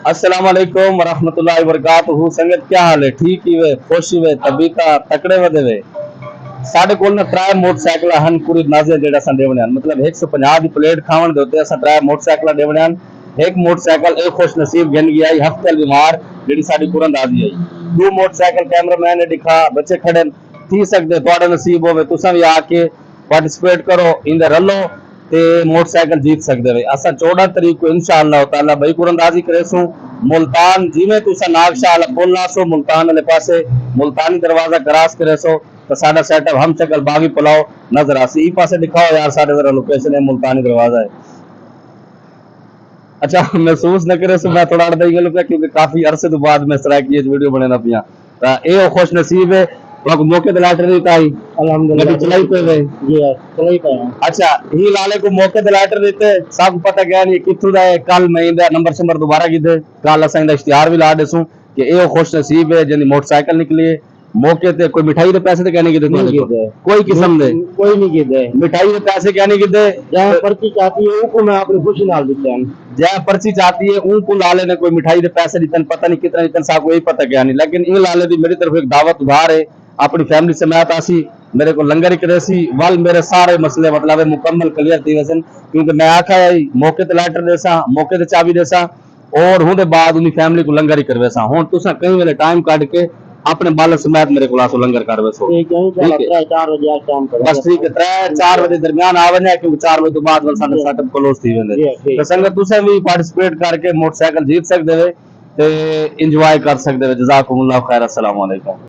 अस्सलाम वालेकुम वरहमतुल्लाहि वबरकातुहू। संगत क्या हाल है? ठीक ही वे, खुश ही वे, तबीता तकड़े वदे वे। साडे कोल ना त्रै मोटरसाइकिल हन पूरी नाजे जेड़ा असां देवणे हन, मतलब 150 दी प्लेट खावण दे उत्ते असां त्रै मोटरसाइकिल देवणे हन। एक मोटरसाइकिल ए खुश नसीब गिन गया हफ्ते बीमार जेड़ी साडी कुरन दादी आई। दो मोटरसाइकिल कैमरामैन ने दिखा बच्चे खड़े थी सकदे तुहाडा नसीब होवे तुसां भी आके पार्टिसिपेट करो इंदे रलो ते मोटरसाइकिल जीत सकते वे। असा 14 तरीक को इंशाअल्लाह ताला भाई कुरंदाजी करेसू मुल्तान जिमें तुसा नागशाह पुल नासो मुल्तान वाले पासे मुल्तानी दरवाजा क्रॉस करेसो तो साडा सेटअप हम चकल बागी पुलाव नजर आसी। ई पासे दिखाओ यार साडे जरा लोकेशन है मुल्तानी दरवाजा है। अच्छा महसूस न करे मैं थोड़ा अड़ गल पे क्योंकि काफी अरसे तो बाद मैं इस तरह की वीडियो बनाना पिया ए खुश नसीब है मौके लैटर दी ताई अल्हम्दुलिल्लाह चलाई पे गए जी चलाई पे। अच्छा ही लाले को मौके लैटर देते सब पता गया नहीं किथु दा है। कल मैं इंदा नंबर शंबर दोबारा कीते कल असा इंदा इश्तिहार भी ला देसू कि ए खुश नसीब है जिंदी मोटरसाइकिल निकली है मौके ते। कोई मिठाई दे पैसे ते कहने कीते कोई किस्म दे कोई नहीं कीते मिठाई दे पैसे कहने कीते जहां पर्ची चाहती है उनको मैं अपनी खुशी नाल दिते हैं जहां पर्ची चाहती है उनको लाले ने कोई मिठाई दे पैसे दितन पता नहीं कितना दितन सा कोई पता क्या नहीं। लेकिन इन लाले दी मेरी तरफ एक दावत उधार है अपनी फैमिली समेत आसी मेरे को लंगर ही करे सी वल मेरे सारे मसले मतलब मुकम्मल क्लियर थी वैसे क्योंकि मैं आखा मौके ते लैटर देसा मौके ते चाबी देसा और हुंदे बाद उन्हीं फैमिली को लंगर ही करवेसा। हुण तुसा कई वेले टाइम काट के अपने बाल समेत मेरे को आसो लंगर करवेसो ठीक है 4 बजे शाम को बस ठीक है 3-4 बजे दरमियान आ वने क्योंकि 4 बजे तो बाद वाल साडा सेटअप क्लोज थी वेंदे तो संगत तुसे भी पार्टिसिपेट करके मोटरसाइकिल जीत सकदे वे ते एंजॉय कर सकदे वे। जज़ाकुमुल्लाह खैर। अस्सलाम वालेकुम।